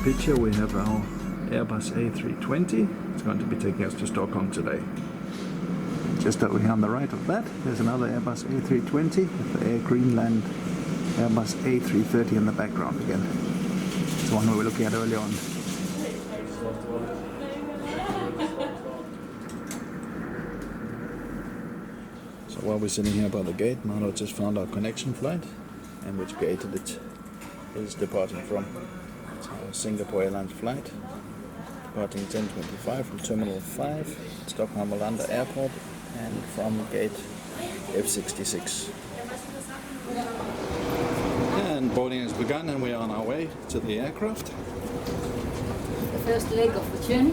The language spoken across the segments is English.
picture we have our Airbus A320. It's going to be taking us to Stockholm today. Just over here on the right of that, there's another Airbus A320 with the Greenland Airbus A330 in the background again. It's the one we were looking at earlier on. So while we're sitting here by the gate, Maro just found our connection flight and which gate it is departing from. It's our Singapore Airlines flight, departing 10:25 from Terminal 5, Stockholm Arlanda Airport, and from gate F66. And boarding has begun and we are on our way to the aircraft. The first leg of the journey.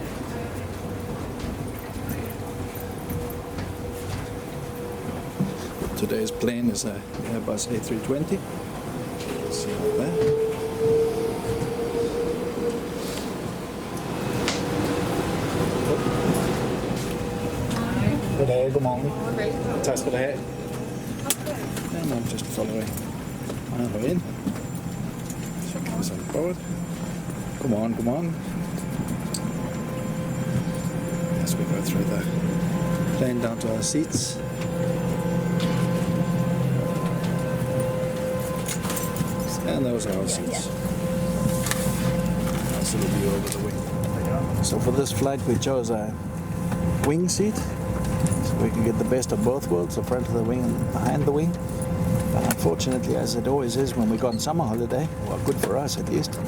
Today's plane is a Airbus A320. See up there. Goddag, godmorgen. Tak skal du have. And I'm just following Maro in. So he's on board. Come on. As we go through the plane down to our seats. And those are our seats. Nice little view over the wing. So for this flight we chose a wing seat, so we can get the best of both worlds, the front of the wing and behind the wing. But unfortunately, as it always is when we go on summer holiday, well, good for us at least,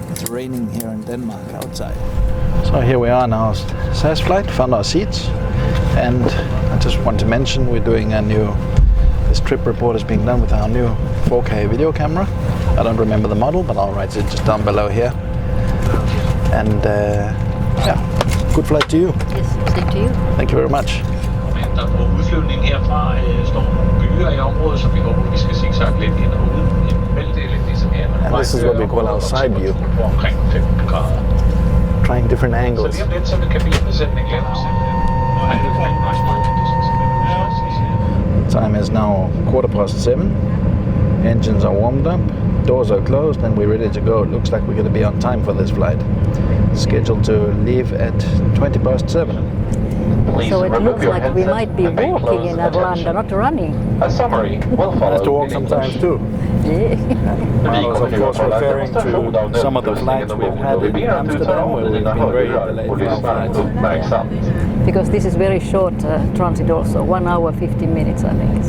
it's raining here in Denmark outside. So here we are on our SAS flight, found our seats, and I just want to mention we're doing this trip report is being done with our new 4K video camera. I don't remember the model, but I'll write it just down below here. And yeah, good flight to you. Yes, same to you. Thank you very much. Udflyvning herfra står nogle byer i området, som vi håber, vi skal sige sagt lidt ind og ud. En veldelt Disembarkation. And this is what we call our side view. Omkring 15 grader. Trying different angles. Så lige om lidt, så vil kabinbesætningen lande os. Time is now 7:15. Engines are warmed up, doors are closed, and we're ready to go. It looks like we're going to be on time for this flight. Scheduled to leave at 7:20. So it looks like we might be walking in Arlanda, not running. A summary will follow. Has to walk sometimes too. Yeah. Maro's of course referring to some of the flights we've had in Amsterdam where we've been very delayed for our flights. Because this is very short transit also, 1 hour 15 minutes I think.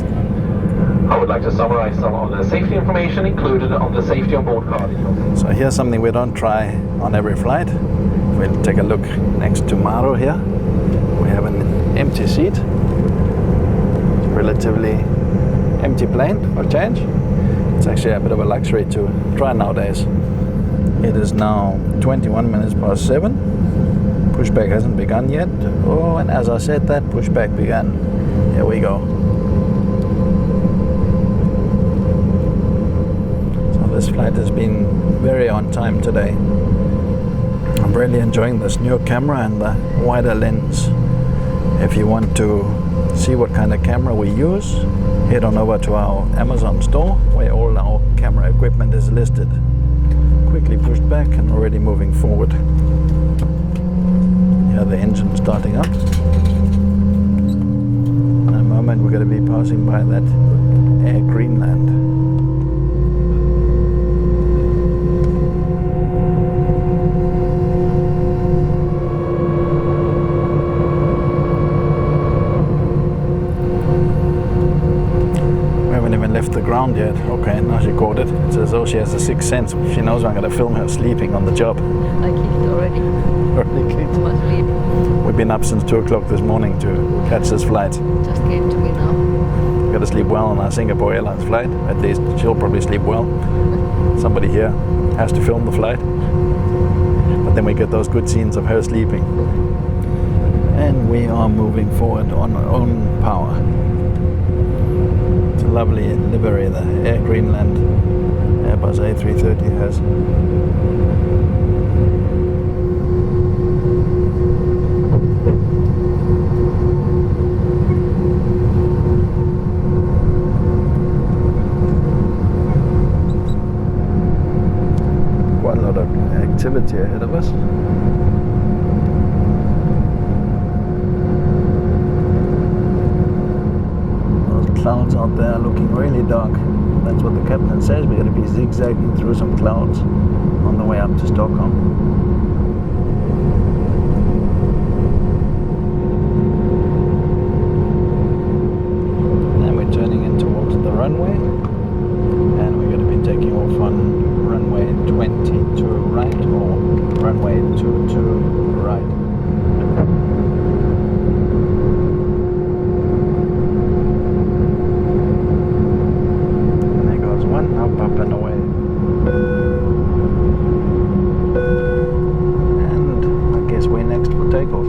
I would like to summarize some of the safety information included on the safety on board card. So here's something we don't try on every flight. We'll take a look next to Maro here. We have an empty seat. Relatively empty plane for change. It's actually a bit of a luxury to try nowadays. It is now 7:21. Pushback hasn't begun yet. Oh, and as I said that, pushback began. Here we go. So this flight has been very on time today. I'm really enjoying this new camera and the wider lens. If you want to see what kind of camera we use, head on over to our Amazon store where all our camera equipment is listed. Quickly pushed back and already moving forward. Here the engine starting up. In a moment we're going to be passing by that Air Greenland. Left the ground yet. Okay, now she caught it. It's as though she has a sixth sense. She knows I'm going to film her sleeping on the job. I kicked already. Already kicked. Must leave. We've been up since 2 o'clock this morning to catch this flight. Just came to me now. We've got to sleep well on our Singapore Airlines flight. At least she'll probably sleep well. Somebody here has to film the flight. But then we get those good scenes of her sleeping. And we are moving forward on our own power. Lovely livery the Air Greenland Airbus A330 has. activity ahead of us. Those clouds out there looking really dark. That's what the captain says. We're going to be zigzagging through some clouds on the way up to Stockholm. Turning in towards the runway, and we're going to be taking off on runway 20 to right, or runway 2 to right. And there goes one, up and away. And I guess we're next for takeoff.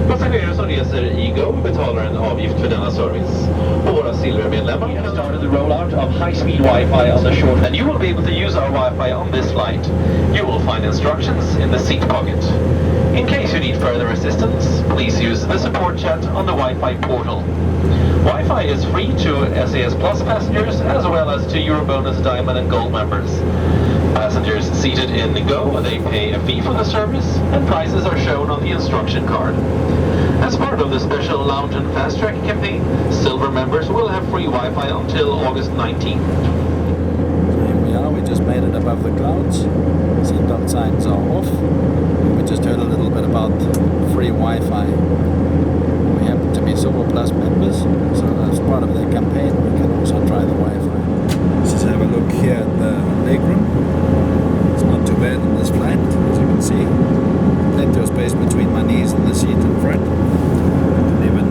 Passagerare som reser i Go betalar en avgift för denna service. Och våra silvermedlemmar have started the rollout of high-speed Wi-Fi on the short, and you will be able to use our Wi-Fi on this flight. You will find instructions in the seat pocket. In case you need further assistance, please use the support chat on the Wi-Fi portal. Wi-Fi is free to SAS Plus passengers as well as to Eurobonus Diamond and Gold members. Passengers seated in Go, they pay a fee for the service, and prices are shown on the instruction card. As part of the special Lounge and Fast Track campaign, Silver members will have free Wi-Fi until August 19th. Here we are, we just made it above the clouds. Seatbelt signs are off. We just heard a little bit about free Wi-Fi. We happen to be Silver Plus members, so as part of the campaign we can also try the Wi-Fi. Let's just have a look here at the legroom. It's not too bad in this flight, as you can see. Plenty of space between my knees and the seat in front. I can even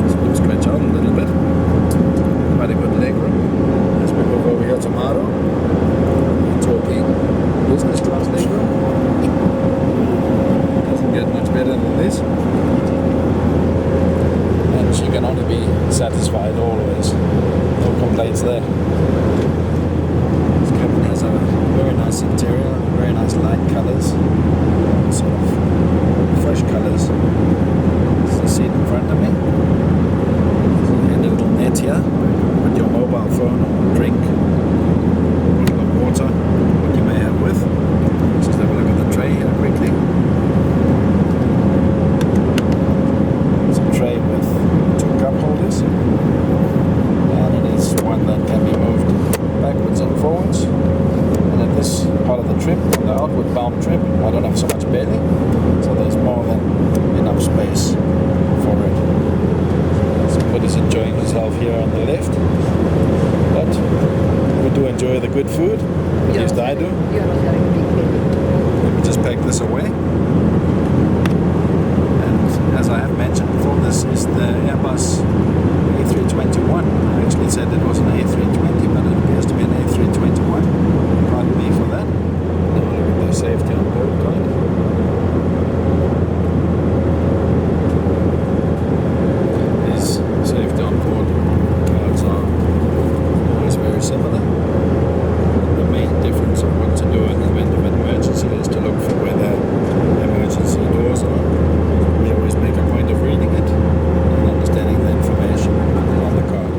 sort of stretch out a little bit. Quite a good legroom. As we move over here to Maro, we're talking business class legroom. Doesn't get much better than this. light colors, sort of fresh colors. It's the seat in front of me. And a little net here with your mobile phone or drink, or water, what you may have with. Just have a look at the tray here quickly. It's a tray with 2 cup holders, and it is one that can be moved backwards and forwards. And at this part of the trip, on the outward bound trip, I don't have so much belly, so there's more than enough space for it. Somebody's enjoying himself here on the left, but we do enjoy the good food, at least I do. You're not having big belly. Let me just pack this away. And as I have mentioned before, this is the Airbus A321. I actually said it was an A320, but it appears to be an A321. Pardon me for that. Now look at the safety on board card. These safety on board cards are always very similar. The main difference of what to do in the event of an emergency is to look for where the emergency doors are. We always make a point of reading it and understanding the information on the card.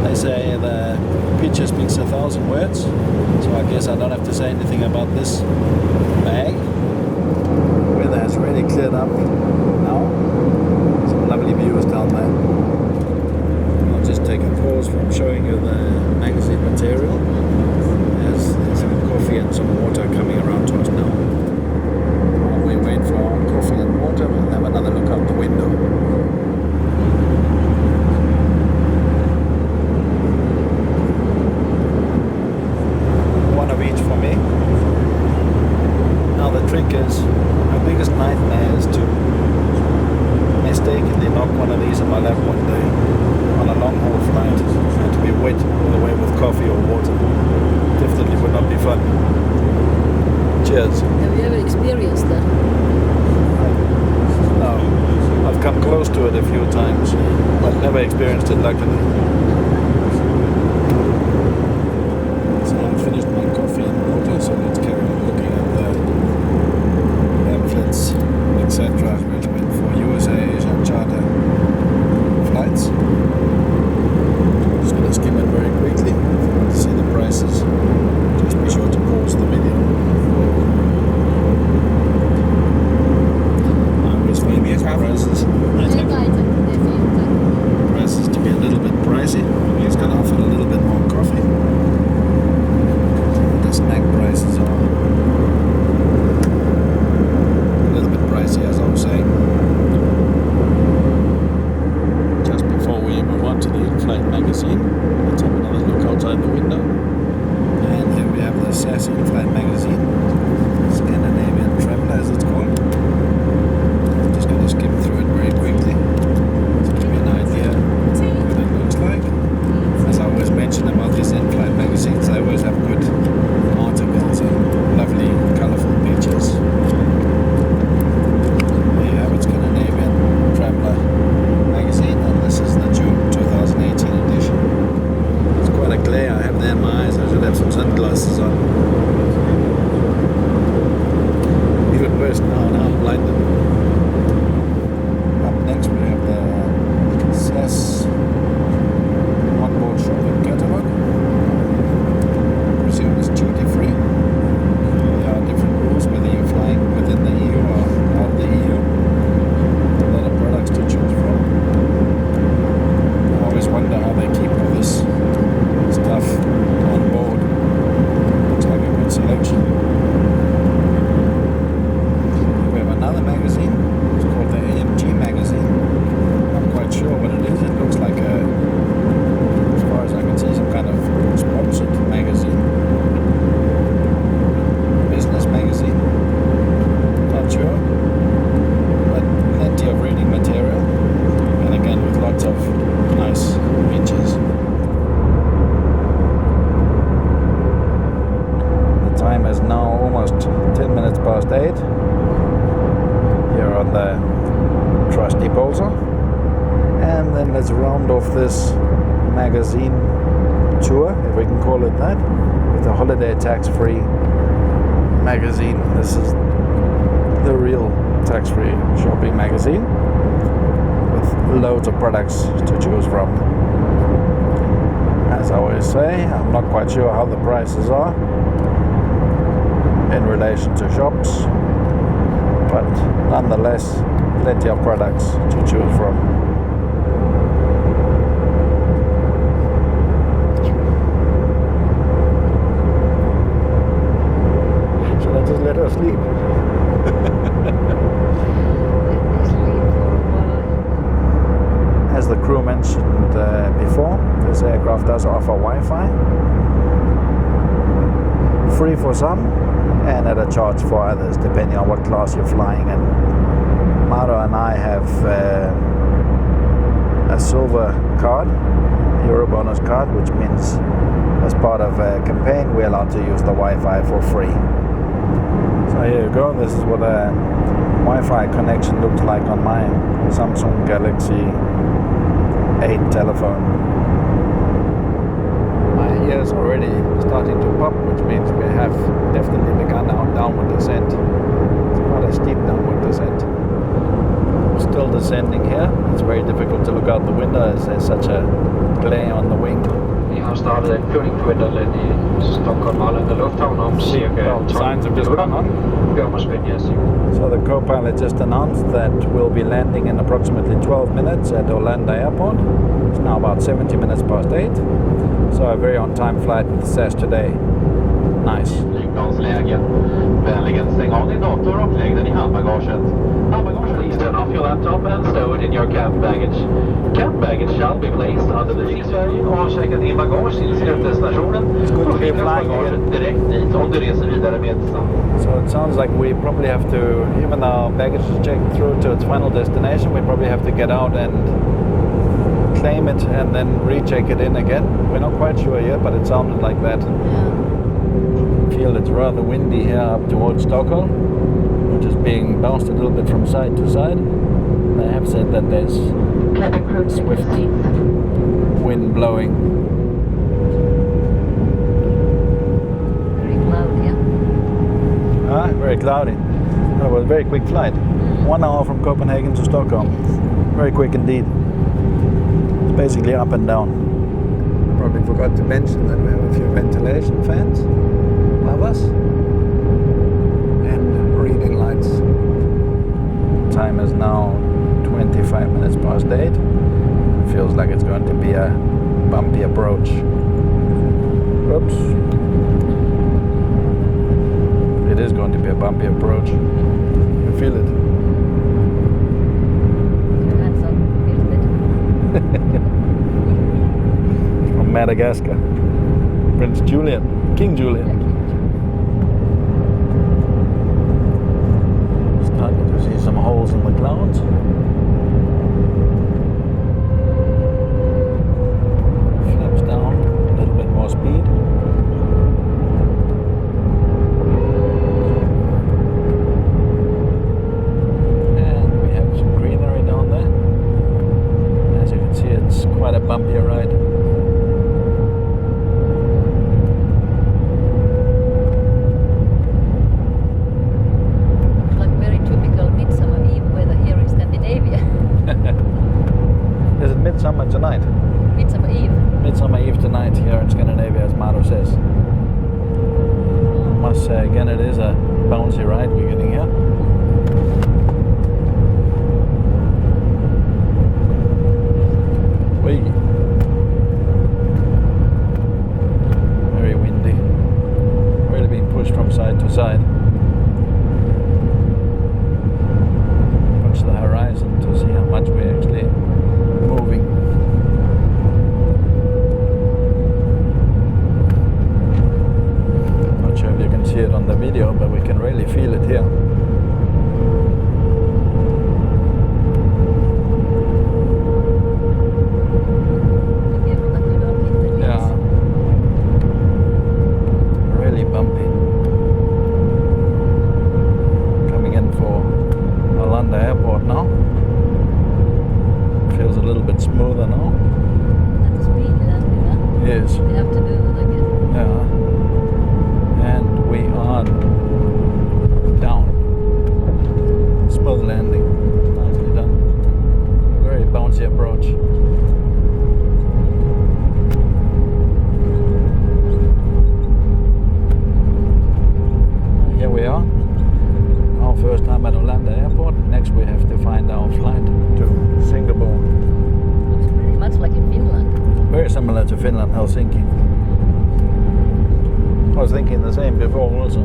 They say the picture speaks 1,000 words, so I guess I don't have to say anything about this bag. Weather has really cleared up now. Some lovely views down there. I'll just take a pause from showing you the magazine material, as there's some coffee and some water coming around to us now. While we wait for our coffee and water, we'll have another look out the window. One of each for me. Now the trick is, my biggest nightmare is to mistakenly knock one of these in my lap one day on a long haul flight and to be wet all the way with coffee or water. Definitely would not be fun. Cheers. Have you ever experienced that? No, I've come close to it a few times, but never experienced it luckily. So I've finished my coffee and water, so let's carry on looking at the pamphlets, etc. relevant for USA Asian charter flights. Just going to skim it very quickly. If you want to see the prices, just be sure to pause the video. I always find these prices to be a little bit pricey. He's going to offer a little bit more coffee. The snack prices are a little bit pricey, as I was saying. Just before we move on to the Inflight Magazine, let's have another look outside the window. And here we have the SAS Inflight Magazine, Scandinavian Traveler as it's called. I'm just going to skim through it very quickly to give you an idea what it looks like. As I always mention about these in-flight magazines, they always have good articles and lovely, colourful pictures. There you have it, Scandinavian Traveler Magazine, and this is the June 2018 edition. It's quite a glare I have there in my eyes. I should have some sunglasses on. Even worse now I'm blinded. Up next we have the SAS Onboard Shopping Catalog. I presume it's duty free. There are different rules whether you're flying within the EU or out of the EU. A lot of products to choose from. I always wonder how they keep all this stuff on board. Looks like a good selection. We have another magazine. It's called the AMG Magazine. I'm not quite sure what it is. It looks like a, as far as I can see, some kind of sponsored magazine. Business magazine. Not sure. But plenty of reading material. And again with lots of nice pictures. The time is now almost 10 minutes past 8. Here on the Trusty Pulsar. And then let's round off this magazine tour, if we can call it that, with the holiday tax-free magazine. This is the real tax-free shopping magazine with loads of products to choose from. As I always say, I'm not quite sure how the prices are in relation to shops, but nonetheless, plenty of products to choose from. Should I just let her sleep? As the crew mentioned before, this aircraft does offer Wi-Fi, free for some and at a charge for others, depending on what class you're flying in. Maro and I have a silver card, Euro bonus card, which means as part of a campaign we're allowed to use the Wi-Fi for free. So here you go, this is what a Wi-Fi connection looks like on my Samsung Galaxy 8 telephone. My ears already starting to pop, which means we have definitely begun our downward descent. It's quite a steep downward descent. We're still descending here. It's very difficult to look out the window as there's such a glare on the wing. Vi har startet en køling i Stockholm Arlanda Lufthavn om cirka 12 signs have just gone on. So the co-pilot just announced that we'll be landing in approximately 12 minutes at Arlanda Airport. It's now about 70 minutes past 8. So a very on-time flight with SAS today. Nice. Flygplansläge. Vänligen stäng av din dator och lägg den i handbagaget. Please turn off your laptop and stow it in your cabin baggage. Cabin baggage shall be placed under the seat Sverige och checka din bagage till slutdestinationen och skicka bagaget direkt dit om du reser vidare med SAS. So it sounds like we probably have to, even though our baggage is checked through to its final destination, we probably have to get out and claim it and then recheck it in again. We're not quite sure yet, but it sounded like that. I feel it's rather windy here up towards Stockholm. We're just being bounced a little bit from side to side. They have said that there's swift wind blowing. Very cloudy, yeah? Very cloudy. That was a very quick flight. 1 hour from Copenhagen to Stockholm. Very quick indeed. It's basically up and down. Probably forgot to mention that we have a few ventilation fans above us and reading lights. Time is now 25 minutes past 8. It feels like it's going to be a bumpy approach. Oops. It is going to be a bumpy approach. You feel it. Your hands up, feels it. From Madagascar. Prince Julien, King Julien. Starting to see some holes in the clouds. Flaps down, a little bit more speed. And we have some greenery down there. As you can see, it's quite a bumpy ride. Is it midsummer tonight? Midsummer Eve. Midsummer Eve tonight here in Scandinavia, as Maro says. I must say again, it is a bouncy ride we're getting here. Very windy. Really being pushed from side to side. Watch the horizon to see how much we're actually moving. Not sure if you can see it on the video, but we can really feel it here. Yeah. Really bumpy. Coming in for Arlanda Airport now. Feels a little bit smoother now. That's speed, Yes. We have to do that again. Yeah. first time at Arlanda Airport. Next we have to find our flight to Singapore. Looks pretty much like in Finland. Very similar to Finland, Helsinki. I was thinking the same before also. I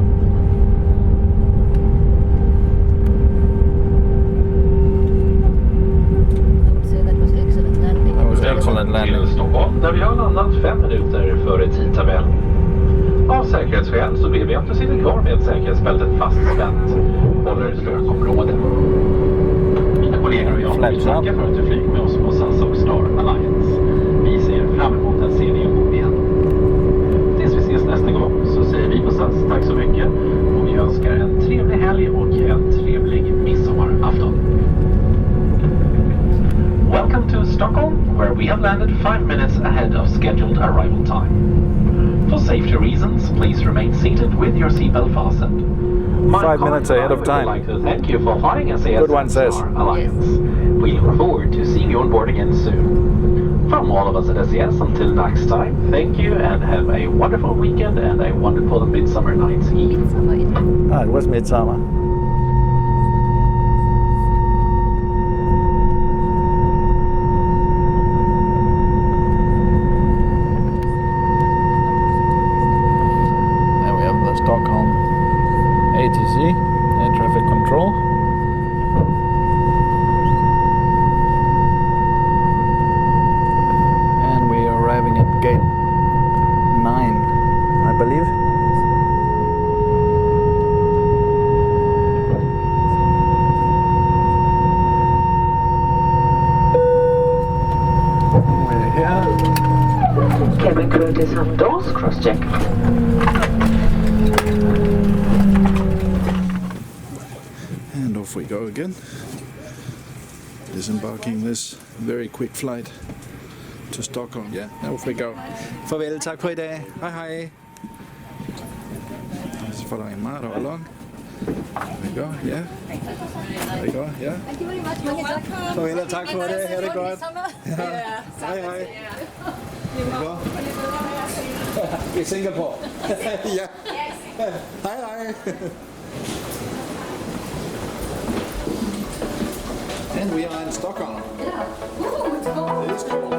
would say that was excellent landing. That was excellent landing. Till Stockholm, där vi har landat 5 minuter före tidtabell. Av säkerhetsskäl så ber vi att du sitter kvar med säkerhetsbältet fastspänt. Håller stökområdet. Mina kollegor och jag vill tacka för att du flyger med oss på SAS och Star Alliance. Vi ser fram emot att se dig ombord igen. Tills vi ses nästa gång så säger vi på SAS tack så mycket och vi önskar en trevlig helg och en trevlig midsommarafton. Welcome to Stockholm, where we have landed 5 minutes ahead of scheduled arrival time. For safety reasons, please remain seated with your seatbelt fastened. 5 minutes ahead of time. I would like to thank you for flying SAS Good one, SAS. Alliance. We look forward to seeing you on board again soon. From all of us at SAS, until next time, thank you and have a wonderful weekend and a wonderful Midsummer Night's Eve. Ah, it was midsummer. There we have the Stockholm ATC, air traffic control. And we are arriving at gate 9, I believe. We're here. Cabin crew Disarm doors, cross-check. And off we go again. Disembarking this very quick flight to Stockholm. Yeah, off we go. Farvel, tak for i dag. Hej hej. Just following Maro along. There we go, yeah. There we go, yeah. Thank you very much. Farvel, tak for det. Ha det godt. Ja. Hej hej. There we go. I Singapore. Ja. Hej hej. And we are in Stockholm. Yeah. Ooh, it's cold. It is cold.